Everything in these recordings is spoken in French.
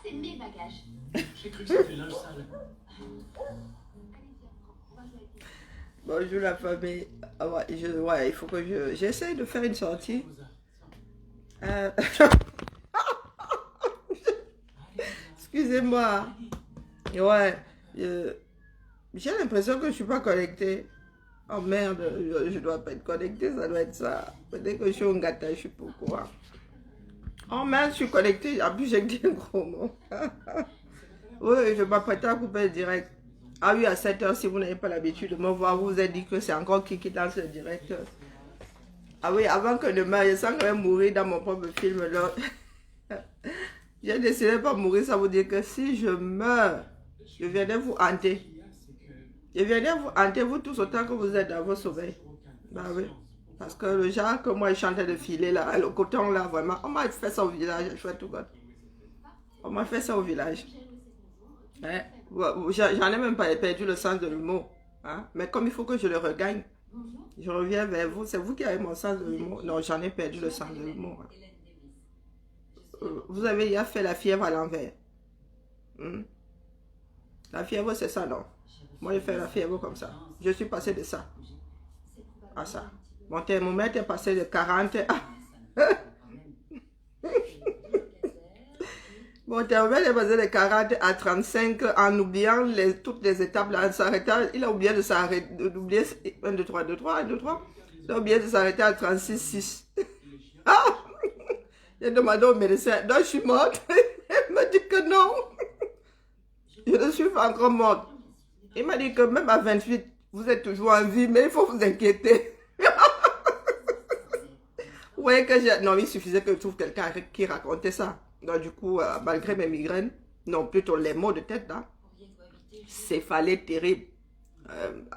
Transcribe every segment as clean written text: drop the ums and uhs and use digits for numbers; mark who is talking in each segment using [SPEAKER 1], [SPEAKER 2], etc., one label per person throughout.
[SPEAKER 1] c'est mes bagages.
[SPEAKER 2] J'ai cru que c'était linge sale.
[SPEAKER 3] Bonjour la famille. Ah ouais, ouais, il faut que j'essaie de faire une sortie. Excusez-moi. Ouais. J'ai l'impression que je ne suis pas connectée. Oh merde, je ne dois pas être connectée, ça doit être ça. Peut-être que je suis un gâteau, je sais pas pourquoi. Oh merde, je suis connectée. En plus, j'ai dit un gros mot. Oui, je m'apprêtais à couper le direct. Ah oui, à 7 h, si vous n'avez pas l'habitude de me voir, vous vous êtes dit que c'est encore qui dans ce direct. Ah oui, avant que je meure, je sens que je vais mourir dans mon propre film. J'ai décidé de ne pas mourir, ça veut dire que si je meurs, je viendrai vous hanter. Je viendrai vous hanter, vous tous, autant que vous êtes dans vos sommeils. Bah oui. Parce que le genre que moi, je chantais de filer là, le coton là, vraiment, on m'a fait ça au village, je fais tout. On m'a fait ça au village. Hein? J'en ai même pas perdu le sens de l'humour. Hein? Mais comme il faut que je le regagne, je reviens vers vous. C'est vous qui avez mon sens de l'humour. Non, j'en ai perdu le sens de l'humour. Hein. Vous avez déjà fait la fièvre à l'envers. La fièvre, c'est ça, non? Moi, j'ai fait la fièvre comme ça. Je suis passé de ça à ça. Mon thermomètre est passé de 40 à... Mon thermomètre est passé de 40 à 35 en oubliant toutes les étapes là, en s'arrêtant. Il a oublié de s'arrêter, d'oublier 1, 2, 3, 2, 3, 1, 2, 3. Il a oublié de s'arrêter à 36, 6. Ah! J'ai demandé au médecin, donc je suis morte. Il m'a dit que non. Je ne suis pas encore morte. Il m'a dit que même à 28, vous êtes toujours en vie, mais il faut vous inquiéter. Vous voyez que j'ai... Non, il suffisait que je trouve quelqu'un qui racontait ça. Donc du coup, malgré mes migraines, non, plutôt les maux de tête, là, céphalée terrible.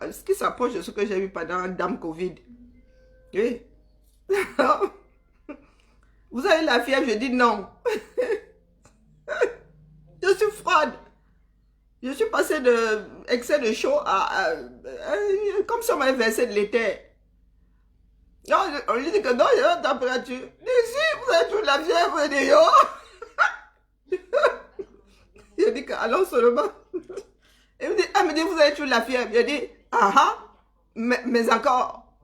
[SPEAKER 3] Ce qui s'approche de ce que j'ai eu pendant Dame Covid. Oui. Vous avez la fièvre, je dis non. Je suis froide. Je suis passée de excès de chaud à comme si on m'avait versé de l'éther. Non, on lui dit que non, il y a une température. Ici, vous avez toute la fièvre, vous dit yo. Je dis que allons seulement. Il me dit, ah, me dit, vous avez toute la fièvre. Je dis, ah ah, mais encore.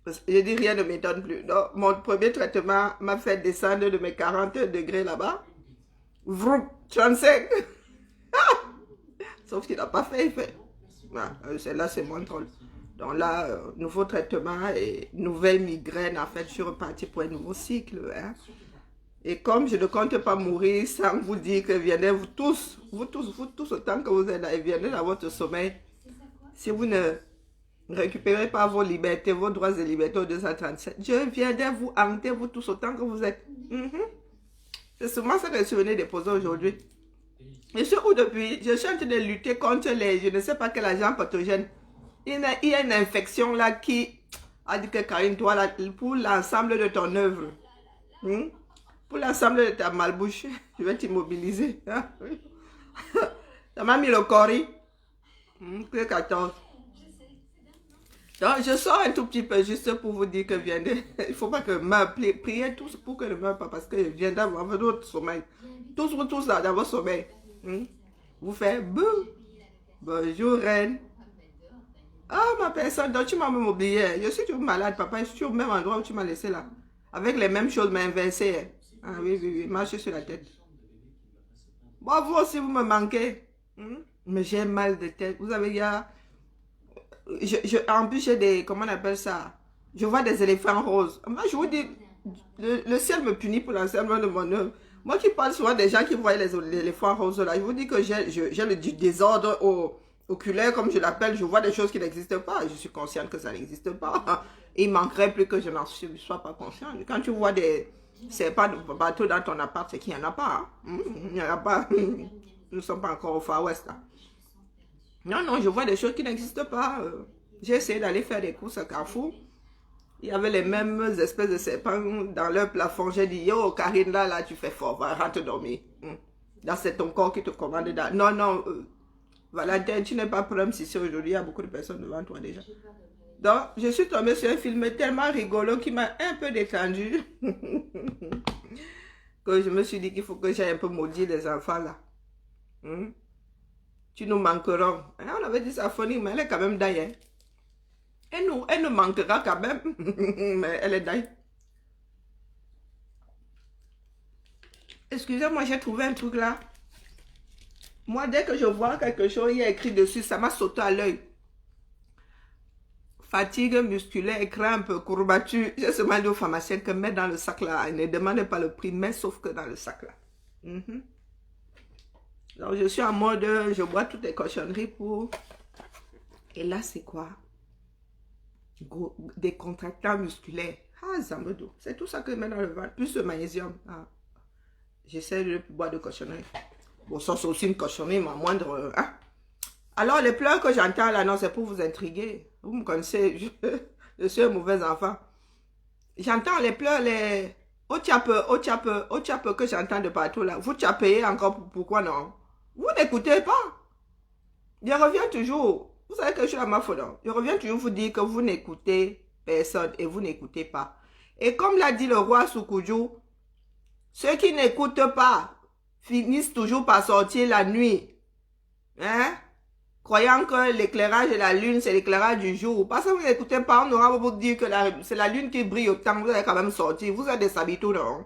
[SPEAKER 3] Je dis, rien ne m'étonne plus. Donc, mon premier traitement m'a fait descendre de mes 40 degrés là-bas. 35. Sauf qu'il n'a pas fait effet. Celle-là, c'est mon troll. Donc là, nouveau traitement et nouvelle migraine. En fait, je suis repartie pour un nouveau cycle. Hein. Et comme je ne compte pas mourir sans vous dire que venez vous tous, autant que vous êtes là, et venez dans votre sommeil. Si vous ne récupérez pas vos libertés, vos droits et libertés au 237, je viendrai vous hanter, vous tous, autant que vous êtes. C'est sûrement ça que je suis venu déposer aujourd'hui. Je suis où depuis? Je suis en train de lutter contre les, je ne sais pas quel agent pathogène. Il y a une infection là qui a dit que Karine, toi, là, pour l'ensemble de ton œuvre, pour l'ensemble de ta malbouche, je vais t'immobiliser. Ça m'a mis le cori. Que 14. Donc, je sors un tout petit peu juste pour vous dire que viendez. Il ne faut pas que me priez tous pour que je ne meure pas parce que je viens d'avoir votre sommeil. Tous, vous tous là, dans votre sommeil. Vous faites bouh. Bonjour, reine. Ah, ma personne, donc tu m'as même oublié. Je suis toujours malade, papa. Je suis au même endroit où tu m'as laissé là. Avec les mêmes choses, mais inversées. Ah oui, oui, oui. Marche sur la tête. Bon, vous aussi, vous me manquez. Mais j'ai mal de tête. Vous avez ya. En plus, j'ai des. Comment on appelle ça? Je vois des éléphants roses. Moi, je vous dis, le ciel me punit pour l'enseignement de mon œuvre. Moi qui parle souvent des gens qui voient les éléphants roses là, je vous dis que j'ai le désordre oculaire, comme je l'appelle. Je vois des choses qui n'existent pas. Je suis consciente que ça n'existe pas. Il manquerait plus que je n'en sois pas consciente. Quand tu vois des serpents de bateau dans ton appart, c'est qu'il n'y en a pas. Il n'y en a pas. Nous ne sommes pas encore au Far West. Là. Non, non, je vois des choses qui n'existent pas. J'ai essayé d'aller faire des courses à Carrefour. Il y avait les mêmes espèces de serpents dans leur plafond. J'ai dit, yo, Karine, là, tu fais fort, va, rentre dormir. Là, c'est ton corps qui te commande. Non, non, Valentin, tu n'es pas prêt si c'est aujourd'hui. Il y a beaucoup de personnes devant toi déjà. Donc, je suis tombée sur un film tellement rigolo qui m'a un peu détendu. que je me suis dit qu'il faut que j'aille un peu maudire les enfants là. Hmm? Tu nous manquerons. Hein, on avait dit ça phonique, mais elle est quand même d'ailleurs. Elle nous manquera quand même. Mais elle est d'ailleurs. Excusez-moi, j'ai trouvé un truc là. Moi, dès que je vois quelque chose, il y a écrit dessus, ça m'a sauté à l'œil. Fatigue musculaire, crampe, courbature. J'ai seulement dit au pharmacien que mets dans le sac là. Ne demandez pas le prix, mais sauf que dans le sac là. Donc, je suis en mode, je bois toutes les cochonneries pour... Et là, c'est quoi? Des contractants musculaires. Ah, Zambedo. C'est tout ça que je mets dans le ventre. Plus le magnésium. Ah. J'essaie de boire de cochonneries. Bon, ça, c'est aussi une cochonnerie, mais moindre... Hein? Alors, les pleurs que j'entends là, non, c'est pour vous intriguer. Vous me connaissez, je suis un mauvais enfant. J'entends les pleurs, les... Au tchape que j'entends de partout là. Vous tchapez encore, pourquoi non? Vous n'écoutez pas. Je reviens toujours. Vous savez que je suis à ma faute. Je reviens toujours vous dire que vous n'écoutez personne et vous n'écoutez pas. Et comme l'a dit le roi Soukoudjou, ceux qui n'écoutent pas finissent toujours par sortir la nuit. Hein? Croyant que l'éclairage de la lune, c'est l'éclairage du jour. Parce que vous n'écoutez pas, on aura vous dire que c'est la lune qui brille autant, vous allez quand même sortir. Vous êtes des habitués, non?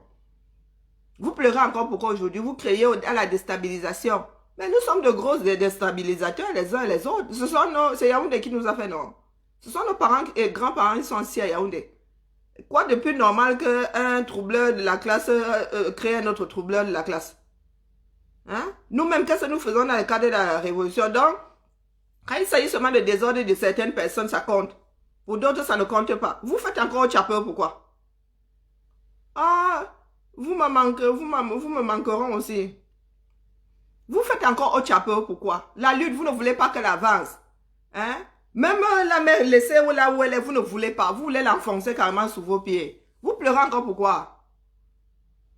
[SPEAKER 3] Vous pleurez encore pourquoi aujourd'hui? Vous créez à la déstabilisation. Mais nous sommes de gros déstabilisateurs les uns et les autres. C'est Yaoundé qui nous a fait, non? Ce sont nos parents et grands-parents qui sont assis à Yaoundé. Quoi de plus normal qu'un troubleur de la classe crée un autre troubleur de la classe? Hein? Nous-mêmes, qu'est-ce que nous faisons dans le cadre de la révolution? Donc, quand il s'agit seulement de désordre de certaines personnes, ça compte. Pour d'autres, ça ne compte pas. Vous faites encore au chapeur, pourquoi? Ah, vous me manqueront aussi. Vous faites encore au chapeur, pourquoi? La lutte, vous ne voulez pas qu'elle avance. Hein? Même la mère laissée là où elle est, vous ne voulez pas. Vous voulez l'enfoncer carrément sous vos pieds. Vous pleurez encore pourquoi?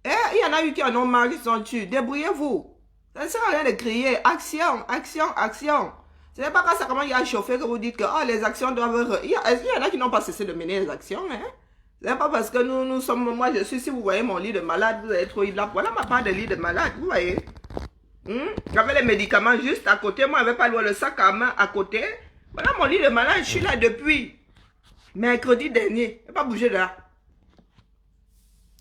[SPEAKER 3] Eh, il y en a eu qui en ont marre, qui sont tués. Débrouillez-vous. Ça ne sert à rien de crier. Action, action, action. Ce n'est pas quand ça commence à chauffer que vous dites que oh, les actions doivent... Il y en a qui n'ont pas cessé de mener les actions. Hein? Ce n'est pas parce que nous sommes... Moi, je suis... Si vous voyez mon lit de malade, vous allez trop... Voilà ma part de lit de malade, vous voyez. J'avais les médicaments juste à côté. Moi, je n'avais pas loin le sac à main à côté. Voilà mon lit de malade. Je suis là depuis mercredi dernier. Je n'ai pas bougé de là.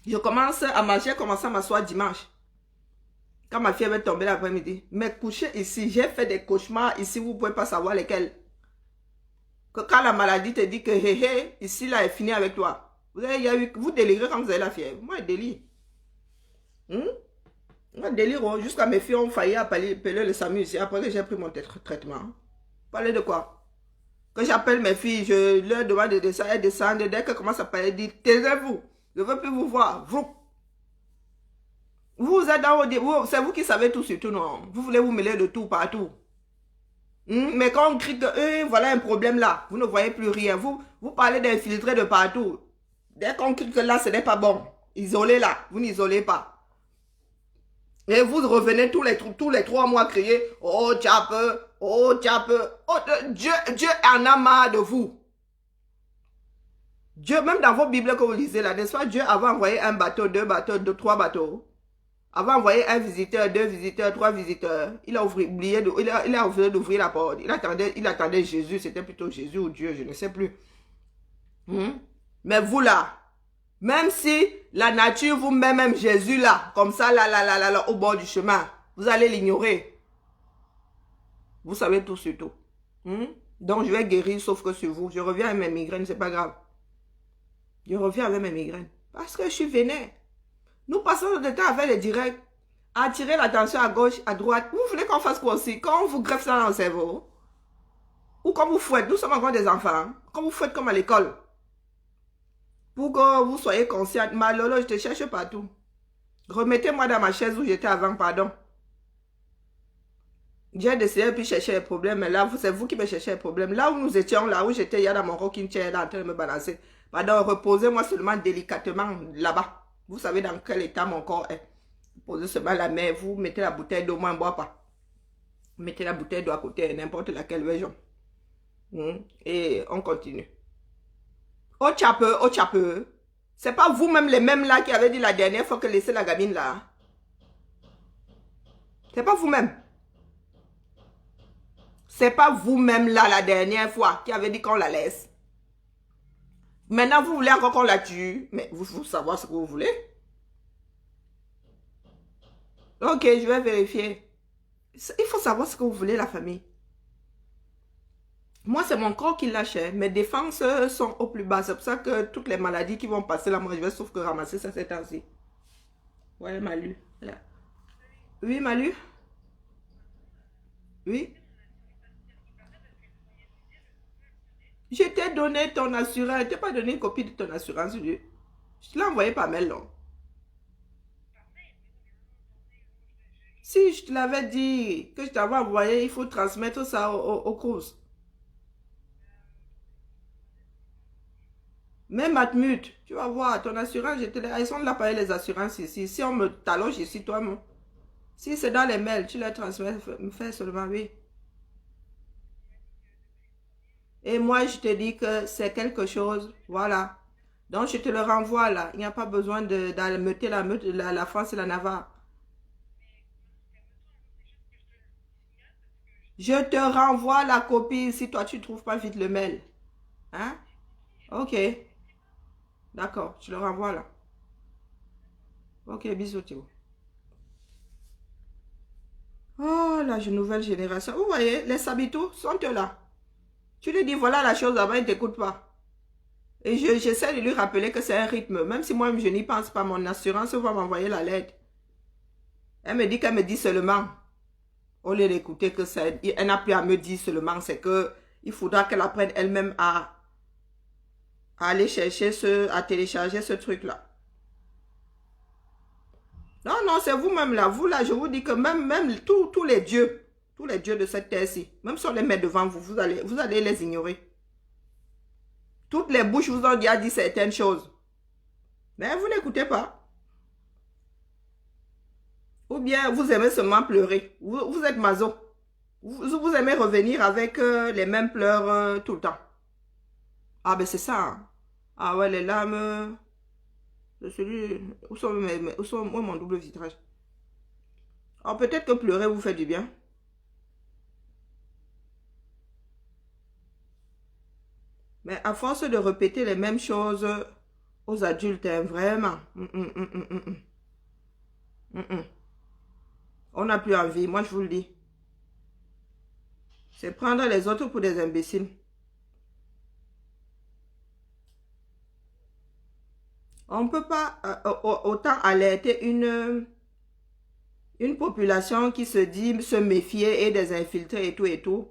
[SPEAKER 3] Je commence à manger, j'ai commencé à m'asseoir dimanche. Quand ma fille avait tombé l'après-midi. Mais coucher ici, j'ai fait des cauchemars ici, vous ne pouvez pas savoir lesquels. Que quand la maladie te dit que hé hé, ici là est fini avec toi. Vous délirez quand vous avez la fièvre. Moi, je délire. Moi, je délire. Jusqu'à mes filles ont failli appeler le SAMU ici après que j'ai pris mon traitement. Parler de quoi? Quand j'appelle mes filles, je leur demande de descendre, elles descendent. Dès qu'elles commencent à parler, elles disent taisez-vous. Je ne veux plus vous voir. Vous êtes dans vos... C'est vous qui savez tout sur tout, non? Vous voulez vous mêler de tout partout. Mais quand on crie que voilà un problème là, vous ne voyez plus rien. Vous parlez d'infiltrer de partout. Dès qu'on crie que là, ce n'est pas bon. Isolez là, vous n'isolez pas. Et vous revenez tous les 3 mois crier oh tchape, oh tchape. Oh, Dieu en a marre de vous. Dieu, même dans vos Bibles que vous lisez là, n'est-ce pas, Dieu avait envoyé un bateau, 2 bateaux, 3 bateaux. Avait envoyé un visiteur, 2 visiteurs, 3 visiteurs. Il a oublié d'ouvrir la porte. Il attendait Jésus. C'était plutôt Jésus ou Dieu, je ne sais plus. Mais vous là, même si la nature vous met même Jésus là, comme ça, là, au bord du chemin, vous allez l'ignorer. Vous savez tout sur tout. Donc je vais guérir sauf que sur vous. Je reviens avec mes migraines, c'est pas grave. Je reviens avec mes migraines. Parce que je suis vénère. Nous passons notre temps à faire les directs, à attirer l'attention à gauche, à droite. Vous voulez qu'on fasse quoi aussi? Quand on vous greffe ça dans le cerveau, ou quand vous fouettez, nous sommes encore des enfants, quand vous fouettez comme à l'école, pour que vous soyez consciente. Ma Lolo, je te cherche partout. Remettez-moi dans ma chaise où j'étais avant, pardon. J'ai essayé puis chercher les problèmes, mais là, c'est vous qui me cherchez les problèmes. Là où nous étions, là où j'étais, il y a dans mon rocking chair, là, en train de me balancer. Pardon, reposez-moi seulement délicatement là-bas. Vous savez dans quel état mon corps est. Posez seulement la main, vous mettez la bouteille d'eau, moi je ne bois pas. Mettez la bouteille d'eau à côté, n'importe laquelle région. Et on continue. Au chapeux, C'est pas vous-même les mêmes là qui avez dit la dernière fois que laissez la gamine là. C'est pas vous-même. C'est pas vous-même là la dernière fois qui avez dit qu'on la laisse. Maintenant, vous voulez encore qu'on la tue. Mais vous faut savoir ce que vous voulez. Ok, je vais vérifier. Il faut savoir ce que vous voulez, la famille. Moi, c'est mon corps qui lâche. Mes défenses sont au plus bas. C'est pour ça que toutes les maladies qui vont passer là, moi, je vais sauf que ramasser ça ces temps-ci. Ouais, Malu. Là. Oui, Malu. Oui. Je t'ai donné ton assurance. Je t'ai pas donné une copie de ton assurance. Je te l'ai envoyé par mail, non? Si je te l'avais dit que je t'avais envoyé, il faut transmettre ça aux causes. Même Matmut, tu vas voir, ton assurance, ils sont là payer les assurances ici. Si on me t'allonge ici, toi, si c'est dans les mails, tu les transmets, fais seulement, oui. Et moi, je te dis que c'est quelque chose, voilà. Donc, je te le renvoie là. Il n'y a pas besoin d'ameuter la France et la Navarre. Je te renvoie la copie si toi, tu ne trouves pas vite le mail. Hein? Ok. D'accord, je le renvoie là. Ok, bisous, Théo. Oh, la nouvelle génération. Vous voyez, les sabitos sont là. Tu lui dis, voilà la chose avant, il ne t'écoute pas. Et j'essaie de lui rappeler que c'est un rythme. Même si moi, je n'y pense pas, mon assurance va m'envoyer la lettre. Elle me dit qu'elle me dit seulement. Au lieu d'écouter que ça, elle n'a plus à me dire seulement. C'est que il faudra qu'elle apprenne elle-même à aller chercher à télécharger ce truc-là. Non, non, c'est vous-même là. Vous là, je vous dis que même tous les dieux de cette terre-ci, même si on les met devant vous, vous allez les ignorer. Toutes les bouches vous ont déjà dit certaines choses. Mais vous n'écoutez pas. Ou bien vous aimez seulement pleurer. Vous êtes maso. Vous aimez revenir avec les mêmes pleurs tout le temps. Ah ben c'est ça. Hein. Ah ouais, les larmes... Où sont mon double vitrage? Alors peut-être que pleurer vous fait du bien. Mais à force de répéter les mêmes choses aux adultes, hein, vraiment. On n'a plus envie, moi je vous le dis. C'est prendre les autres pour des imbéciles. On ne peut pas autant alerter une population qui se dit se méfier et des infiltrés et tout et tout.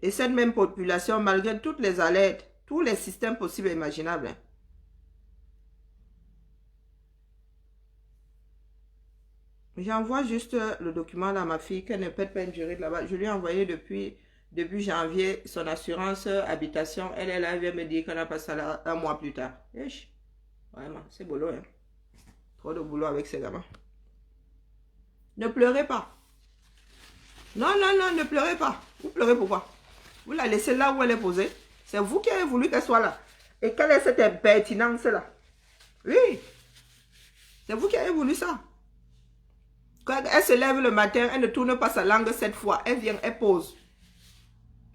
[SPEAKER 3] Et cette même population, malgré toutes les alertes, tous les systèmes possibles et imaginables. Hein. J'envoie juste le document à ma fille, qu'elle ne pète pas une juriste là-bas. Je lui ai envoyé depuis janvier son assurance habitation. Elle est là, elle vient me dire qu'elle a passé là un mois plus tard. Eich. Vraiment, c'est boulot. Hein. Trop de boulot avec ces gamins. Ne pleurez pas. Non, non, non, ne pleurez pas. Vous pleurez pourquoi? Vous la laissez là où elle est posée. C'est vous qui avez voulu qu'elle soit là. Et quelle est cette impertinence-là? Oui. C'est vous qui avez voulu ça. Quand elle se lève le matin, elle ne tourne pas sa langue cette fois. Elle vient, elle pose.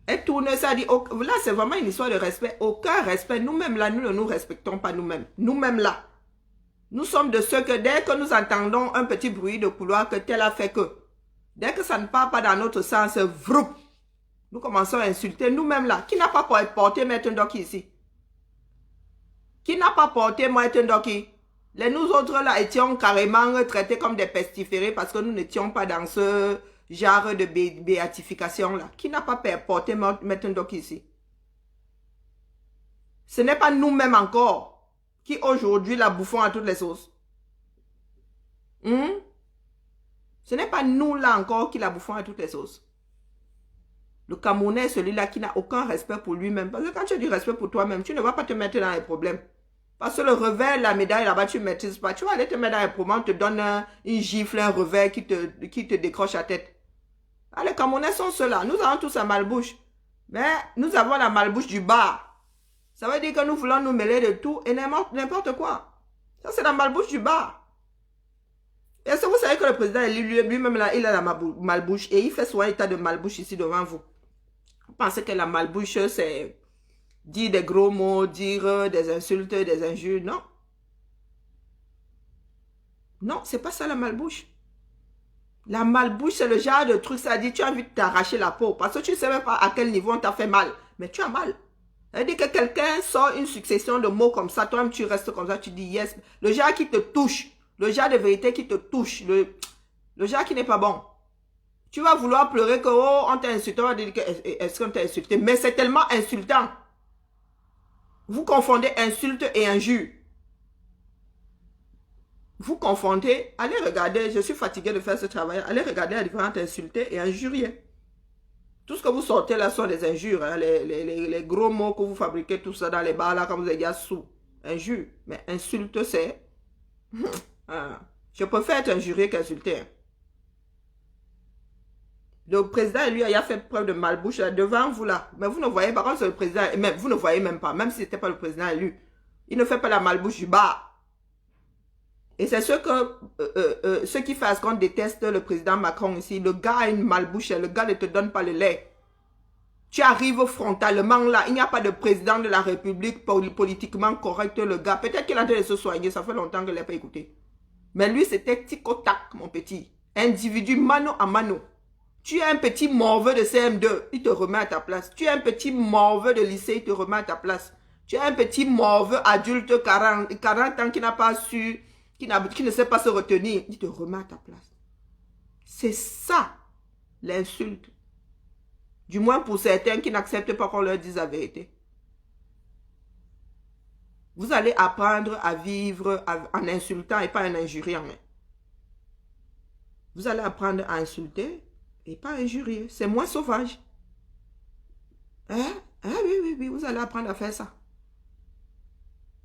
[SPEAKER 3] Elle tourne, ça dit... Oh, là, c'est vraiment une histoire de respect. Aucun respect. Nous-mêmes là, nous ne nous respectons pas nous-mêmes. Nous-mêmes là. Nous sommes de ceux que dès que nous entendons un petit bruit de couloir, que tel a fait que... Dès que ça ne part pas dans notre sens, vroup, nous commençons à insulter nous-mêmes là. Qui n'a pas porté Maître Ndoki ici? Qui n'a pas porté Maître Ndoki? Nous autres là étions carrément traités comme des pestiférés parce que nous n'étions pas dans ce genre de béatification là. Qui n'a pas porté Maître Ndoki ici? Ce n'est pas nous-mêmes encore qui aujourd'hui la bouffons à toutes les sauces. Ce n'est pas nous là encore qui la bouffons à toutes les sauces. Le Camerounais est celui-là qui n'a aucun respect pour lui-même. Parce que quand tu as du respect pour toi-même, tu ne vas pas te mettre dans les problèmes. Parce que le revers, la médaille là-bas, tu ne maîtrises pas. Tu vas aller te mettre dans les problèmes, on te donne une gifle, un revers qui te décroche la tête. Ah, les Camerounais sont ceux-là. Nous avons tous la malbouche. Mais nous avons la malbouche du bas. Ça veut dire que nous voulons nous mêler de tout et n'importe quoi. Ça, c'est la malbouche du bas. Est-ce que vous savez que le président lui-même, là, il a la malbouche et il fait souvent état de malbouche ici devant vous. Vous pensez que la malbouche, c'est dire des gros mots, dire des insultes, des injures? Non. Non, c'est pas ça la malbouche. La malbouche, c'est le genre de truc, ça dit tu as envie de t'arracher la peau parce que tu ne sais même pas à quel niveau on t'a fait mal. Mais tu as mal. Ça veut dire que quelqu'un sort une succession de mots comme ça, toi-même tu restes comme ça, tu dis yes. Le genre qui te touche, le genre de vérité qui te touche, le genre qui n'est pas bon. Tu vas vouloir pleurer que oh, on t'a insulté, on va dire que est-ce qu'on t'a insulté? Mais c'est tellement insultant. Vous confondez insulte et injure. Vous confondez, allez regarder, je suis fatigué de faire ce travail, allez regarder la différence entre insulter et injurier. Tout ce que vous sortez là sont des injures, hein, les gros mots que vous fabriquez, tout ça dans les bars là, quand vous êtes déjà sous. Injure. Mais insulte, c'est... je préfère être injurié qu'insulter. Hein. Le président, lui, il a fait preuve de malbouche là, devant vous là. Mais vous ne voyez pas, quand c'est le président, même, vous ne voyez même pas, même si ce n'était pas le président élu. Il ne fait pas la malbouche du bar. Et c'est ce que ceux qui font qu'on déteste le président Macron ici. Le gars a une malbouche, le gars ne te donne pas le lait. Tu arrives frontalement là, il n'y a pas de président de la République politiquement correct, le gars. Peut-être qu'il est en train de se soigner, ça fait longtemps que je ne l'ai pas écouté. Mais lui, c'était tic-au-tac, mon petit. Individu, mano à mano. Tu es un petit morveux de CM2, il te remet à ta place. Tu es un petit morveux de lycée, il te remet à ta place. Tu es un petit morveux adulte 40 ans qui n'a pas su... Qui ne sait pas se retenir, il te remet à ta place. C'est ça, l'insulte. Du moins pour certains qui n'acceptent pas qu'on leur dise la vérité. Vous allez apprendre à vivre en insultant et pas en injuriant. Vous allez apprendre à insulter et pas à injurier. C'est moins sauvage. Oui, vous allez apprendre à faire ça.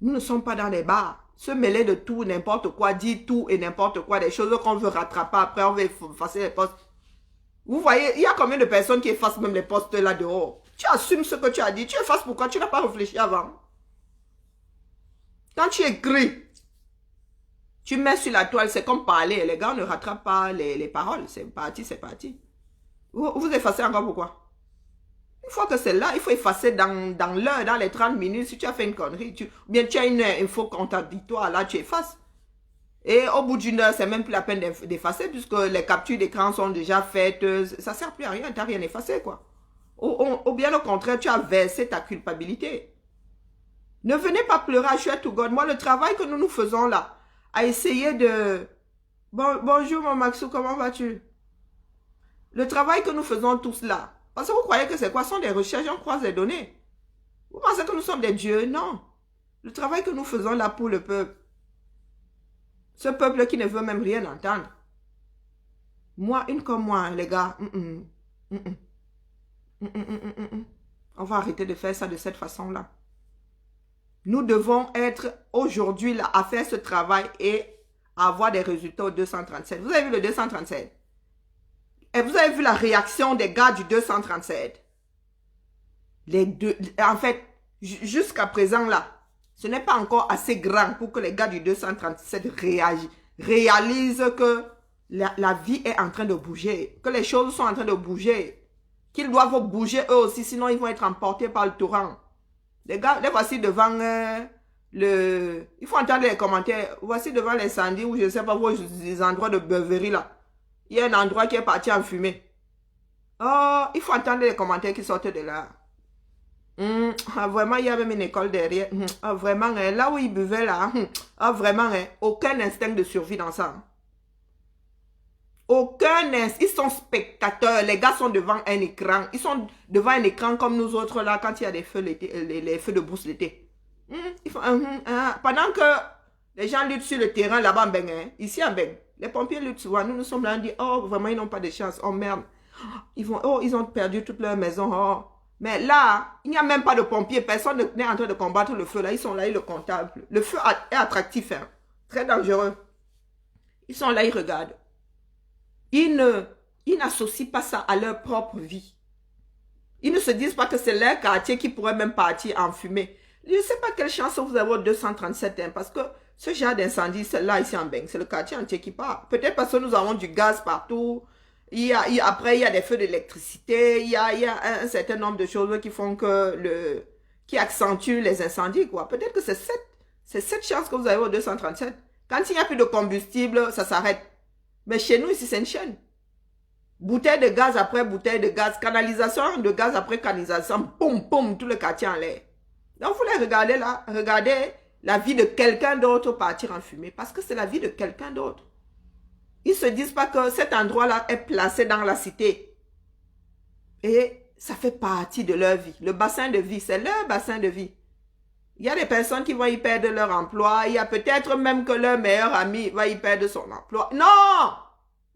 [SPEAKER 3] Nous ne sommes pas dans les bars. Se mêler de tout, n'importe quoi, dire tout et n'importe quoi, des choses qu'on veut rattraper, après on veut effacer les postes. Vous voyez, il y a combien de personnes qui effacent même les postes là dehors? Tu assumes ce que tu as dit, tu effaces pourquoi? Tu n'as pas réfléchi avant. Quand tu écris, tu mets sur la toile, c'est comme parler, les gars ne rattrapent pas les paroles, c'est parti, c'est parti. Vous effacez encore pourquoi? Une fois que c'est là, il faut effacer dans l'heure, dans les 30 minutes. Si tu as fait une connerie, bien tu as une info contradictoire, là tu effaces. Et au bout d'une heure, c'est même plus la peine d'effacer puisque les captures d'écran sont déjà faites. Ça ne sert plus à rien, tu n'as rien effacé quoi. Ou bien au contraire, tu as versé ta culpabilité. Ne venez pas pleurer à Share to God. Moi, le travail que nous faisons là, à essayer de... Bonjour mon Maxou, comment vas-tu? Le travail que nous faisons tous là, parce que vous croyez que c'est quoi? Ce sont des recherches, on croise les données. Vous pensez que nous sommes des dieux? Non. Le travail que nous faisons là pour le peuple. Ce peuple qui ne veut même rien entendre. Moi, une comme moi, les gars. On va arrêter de faire ça de cette façon-là. Nous devons être aujourd'hui là à faire ce travail et avoir des résultats au 237. Vous avez vu le 237? Et vous avez vu la réaction des gars du 237. Les deux, en fait, jusqu'à présent là, ce n'est pas encore assez grand pour que les gars du 237 réalisent que la vie est en train de bouger, que les choses sont en train de bouger, qu'ils doivent bouger eux aussi, sinon ils vont être emportés par le torrent. Les gars, les voici devant le... Il faut entendre les commentaires. Voici devant l'incendie ou je ne sais pas où, les endroits de beuverie là. Il y a un endroit qui est parti en fumée. Oh, il faut entendre les commentaires qui sortent de là. Vraiment, il y a même une école derrière. Vraiment, là où ils buvaient là. Vraiment, aucun instinct de survie dans ça. Aucun instinct. Ils sont spectateurs. Les gars sont devant un écran. Ils sont devant un écran comme nous autres là quand il y a des feux, les feux de brousse l'été. Pendant que les gens luttent sur le terrain là-bas en Beng, ici en Beng. Les pompiers luttent souvent. Nous sommes là, on dit, oh, vraiment, ils n'ont pas de chance. Oh, merde. Ils ont perdu toute leur maison. Oh. Mais là, il n'y a même pas de pompiers. Personne n'est en train de combattre le feu. Là, ils sont là, ils le contemplent. Le feu est attractif, hein. Très dangereux. Ils sont là, ils regardent. Ils n'associent pas ça à leur propre vie. Ils ne se disent pas que c'est leur quartier qui pourrait même partir en fumée. Je ne sais pas quelle chance vous avez au 237, hein, parce que ce genre d'incendie, c'est là, ici en Beng, c'est le quartier entier qui part. Peut-être parce que nous avons du gaz partout. Après, il y a des feux d'électricité. Il y a un certain nombre de choses qui font que qui accentuent les incendies, quoi. Peut-être que c'est cette chance que vous avez au 237. Quand il n'y a plus de combustible, ça s'arrête. Mais chez nous, ici, c'est une chaîne. Bouteille de gaz après bouteille de gaz, canalisation de gaz après canalisation, boum, boum, tout le quartier en l'air. Donc, vous les regardez là, regardez la vie de quelqu'un d'autre partir en fumée, parce que c'est la vie de quelqu'un d'autre. Ils ne se disent pas que cet endroit-là est placé dans la cité. Et ça fait partie de leur vie. Le bassin de vie, c'est leur bassin de vie. Il y a des personnes qui vont y perdre leur emploi. Il y a peut-être même que leur meilleur ami va y perdre son emploi. Non!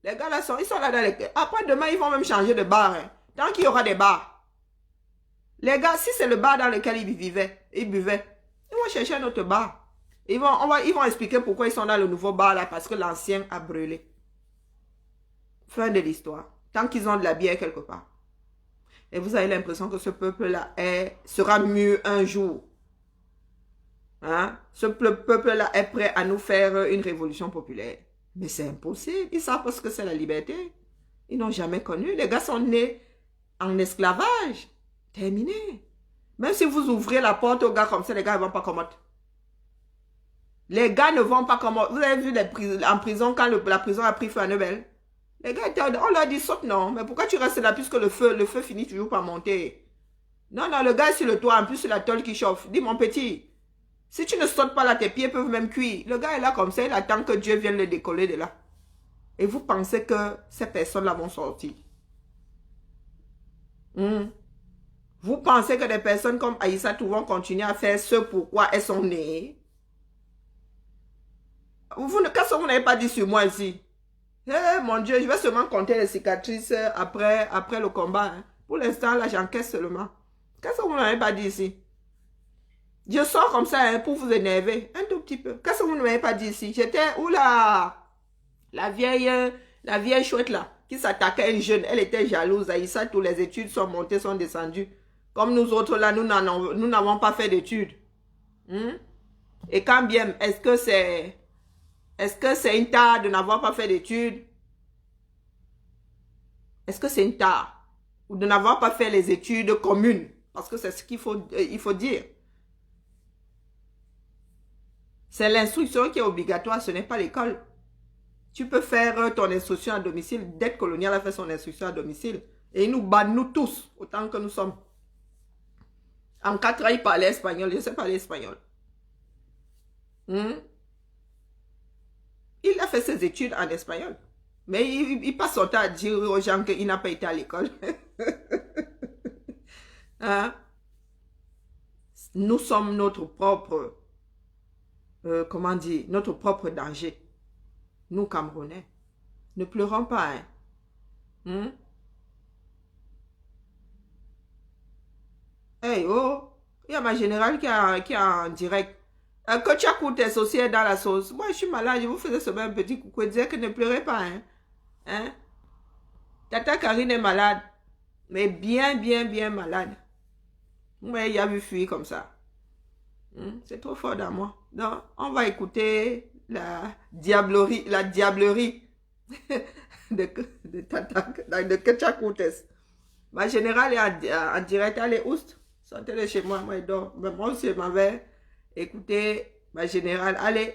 [SPEAKER 3] Les gars là, ils sont là dans les... Après, demain, ils vont même changer de bar. Hein. Tant qu'il y aura des bars. Les gars, si c'est le bar dans lequel ils buvaient, ils vont chercher un autre bar. Ils vont expliquer pourquoi ils sont dans le nouveau bar là, parce que l'ancien a brûlé. Fin de l'histoire. Tant qu'ils ont de la bière quelque part. Et vous avez l'impression que ce peuple-là sera mieux un jour. Hein? Ce peuple-là est prêt à nous faire une révolution populaire. Mais c'est impossible. Ils savent parce que c'est la liberté. Ils n'ont jamais connu. Les gars sont nés en esclavage. Terminé. Même si vous ouvrez la porte aux gars comme ça, les gars ne vont pas commoder. Les gars ne vont pas commoder. Vous avez vu en prison, quand la prison a pris feu à Nebel? Les gars, on leur dit saute, non. Mais pourquoi tu restes là puisque le feu finit toujours par monter? Non, non, le gars est sur le toit, en plus c'est la tôle qui chauffe. Dis, mon petit, si tu ne sautes pas là, tes pieds peuvent même cuire. Le gars est là comme ça, il attend que Dieu vienne le décoller de là. Et vous pensez que ces personnes-là vont sortir. Vous pensez que des personnes comme Aïssatou vont continuer à faire ce pourquoi elles sont nées? Qu'est-ce que vous n'avez pas dit sur moi ici? Eh, mon Dieu, je vais seulement compter les cicatrices après le combat. Hein. Pour l'instant, là, j'encaisse seulement. Qu'est-ce que vous n'avez pas dit ici? Je sors comme ça hein, pour vous énerver. Un tout petit peu. Qu'est-ce que vous ne m'avez pas dit ici? J'étais, oula, la vieille chouette là, qui s'attaquait à une jeune. Elle était jalouse. Aïssa, toutes les études sont montées, sont descendues. Comme nous autres là, nous n'avons pas fait d'études. Et quand bien, est-ce que c'est une tare de n'avoir pas fait d'études? Est-ce que c'est une tare? Ou de n'avoir pas fait les études communes? Parce que c'est ce qu'il faut dire. C'est l'instruction qui est obligatoire, ce n'est pas l'école. Tu peux faire ton instruction à domicile. Dette coloniale a fait son instruction à domicile. Et il nous bat, nous tous, autant que nous sommes. En 4 ans, il parlait espagnol. Je sais parler espagnol. Il a fait ses études en espagnol. Mais il passe son temps à dire aux gens qu'il n'a pas été à l'école. Hein? Nous sommes notre propre, comment dire, notre propre danger. Nous, Camerounais. Ne pleurons pas, hein? Hey, oh, il y a ma générale qui est en direct. Que tu as coûté tes saucières dans la sauce. Moi, je suis malade. Je vous faisais seulement un petit coucou et dire que ne pleurez pas, hein? Hein? Tata Karine est malade. Mais bien, bien, bien malade. Ouais, il a vu fuir comme ça. C'est trop fort dans moi. Donc, on va écouter la diablerie de Ketchakoutes. Ma générale est en direct. Allez, oust. Sortez de chez moi. Moi, je dors. Mais moi aussi, je m'avais écouté ma générale. Allez.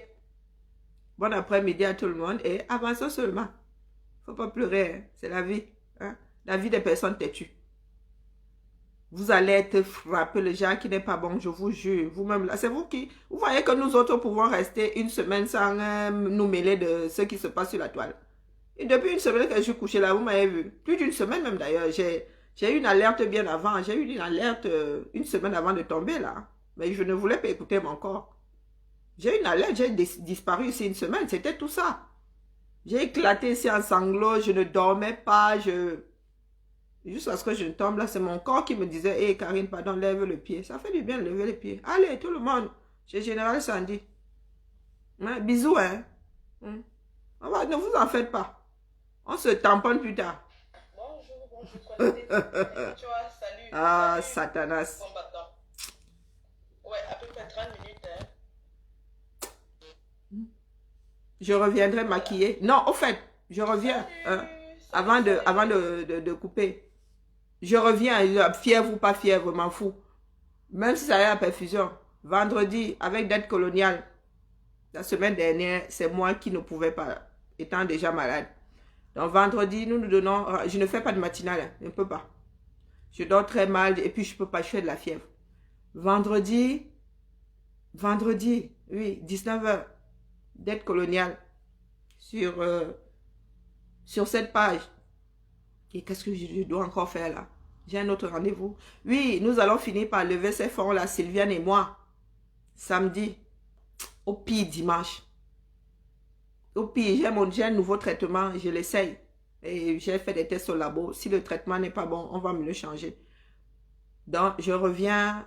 [SPEAKER 3] Bon après-midi à tout le monde. Et avancez seulement. Faut pas pleurer. Hein. C'est la vie. Hein? La vie des personnes têtues. Vous allez être frappé, le genre qui n'est pas bon, je vous jure. Vous-même là, c'est vous qui... Vous voyez que nous autres pouvons rester une semaine sans nous mêler de ce qui se passe sur la toile. Et depuis une semaine que je suis couché là, vous m'avez vu. Plus d'une semaine même d'ailleurs. J'ai eu une alerte bien avant. J'ai eu une alerte une semaine avant de tomber là. Mais je ne voulais pas écouter mon corps. J'ai eu une alerte, j'ai disparu ici une semaine. C'était tout ça. J'ai éclaté ici en sanglots. Je ne dormais pas. Jusqu'à ce que je tombe là, c'est mon corps qui me disait, hé Karine, pardon, lève le pied. Ça fait du bien de lever le pied. Allez, tout le monde, chez Général Sandy. Hein? Bisous, hein. Ne vous en faites pas. On se tamponne plus tard.
[SPEAKER 1] Bonjour, tu vois, salut.
[SPEAKER 3] Ah, Satanas.
[SPEAKER 1] Combattant. Ouais. Ouais, à peu près 30 minutes. Hein.
[SPEAKER 3] Je reviendrai maquillée. Non, au fait, je reviens avant de couper. Je reviens, fièvre ou pas fièvre, m'en fous. Même si ça a la perfusion. Vendredi, avec dette coloniale, la semaine dernière, c'est moi qui ne pouvais pas, étant déjà malade. Donc vendredi, nous donnons, je ne fais pas de matinale, hein, je ne peux pas. Je dors très mal et puis je ne peux pas, je fais de la fièvre. Vendredi, oui, 19h, dette coloniale, sur cette page. Et qu'est-ce que je dois encore faire là? J'ai un autre rendez-vous. Oui, nous allons finir par lever ces fonds là, Sylviane et moi. Samedi. Au pire dimanche. Au pire, j'ai un nouveau traitement, je l'essaye. Et j'ai fait des tests au labo. Si le traitement n'est pas bon, on va me le changer. Donc, je reviens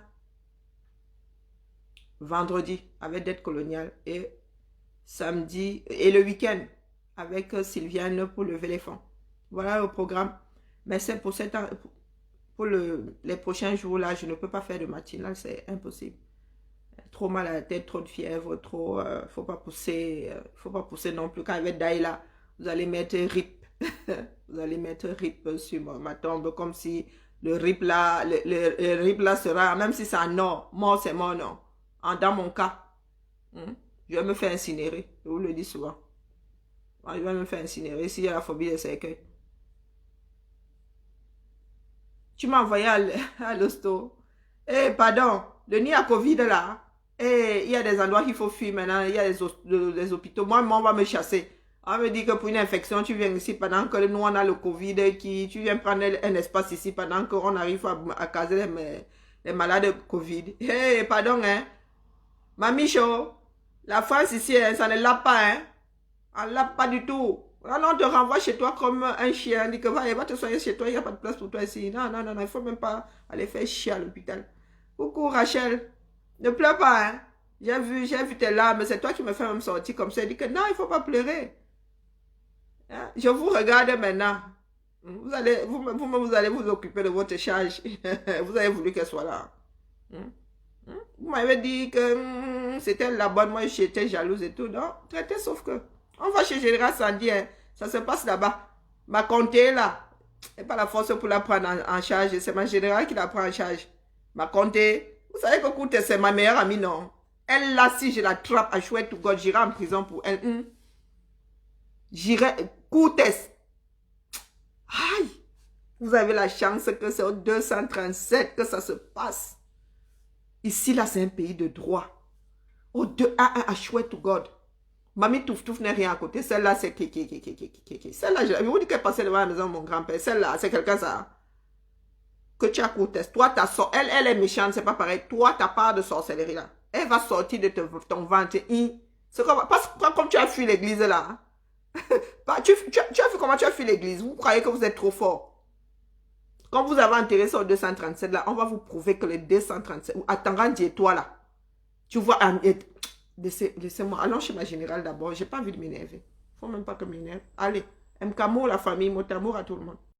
[SPEAKER 3] vendredi avec dette coloniale et samedi et le week-end avec Sylviane pour lever les fonds. Voilà le programme. Mais c'est pour les prochains jours là, je ne peux pas faire de matinale, c'est impossible. Trop mal à la tête, trop de fièvre, trop, faut pas pousser non plus. Quand il va être Daïla, vous allez mettre RIP. Vous allez mettre RIP sur ma tombe, comme si le RIP là, le RIP là sera, même si c'est un non, mort c'est mort, non. Dans mon cas, je vais me faire incinérer, je vous le dis souvent. Je vais me faire incinérer s'il y a la phobie des cercueils. Tu m'as envoyé à l'hosto. Eh, pardon, le nid à Covid là. Eh, il y a des endroits qu'il faut fuir maintenant, il y a des hôpitaux. Moi, on va me chasser. On me dit que pour une infection, tu viens ici pendant que nous, on a le Covid, tu viens prendre un espace ici pendant qu'on arrive à caser les malades Covid. Eh, pardon, hein. Mamicho, la France ici, hein, ça ne l'a pas, hein. On ne l'a pas du tout. On te renvoie chez toi comme un chien. On dit que va te soigner chez toi, il n'y a pas de place pour toi ici. Non, il ne faut même pas aller faire chier à l'hôpital. Coucou Rachel. Ne pleure pas, hein. J'ai vu tes larmes, c'est toi qui me fais même sortir comme ça. Il dit que non, il ne faut pas pleurer. Hein? Je vous regarde maintenant. Vous allez vous occuper de votre charge. Vous avez voulu qu'elle soit là. Vous m'avez dit que c'était la bonne, moi j'étais jalouse et tout. Non, traité sauf que. On va chez Général Sandy, hein. Ça se passe là-bas. Ma comté là, et pas la force pour la prendre en charge. C'est ma générale qui la prend en charge. Ma comté, vous savez que Koute, c'est ma meilleure amie, non? Elle là, si je l'attrape à chouette to God, j'irai en prison pour elle. J'irai, Koute. Aïe! Vous avez la chance que c'est au 237 que ça se passe. Ici, là, c'est un pays de droit. Au 211 à chouette to God. Mamie Touf n'est rien à côté. Celle-là, c'est qui. Celle-là, je vous dis qu'elle passait devant la maison de mon grand-père. Celle-là, c'est quelqu'un ça. Que tu as coûté. Toi, elle est méchante, c'est pas pareil. Toi, ta part de sorcellerie là. Elle va sortir de ton ventre. C'est comme tu as fui l'église là. Tu as vu comment tu as fui l'église. Vous croyez que vous êtes trop fort. Quand vous avez intéressé au 237 là, on va vous prouver que le 237, attends, dis-toi là. Tu vois, laissez-moi. Allons chez ma générale d'abord. J'ai pas envie de m'énerver. Faut même pas que m'énerve. Allez, Mkamo, la famille, mot amour à tout le monde.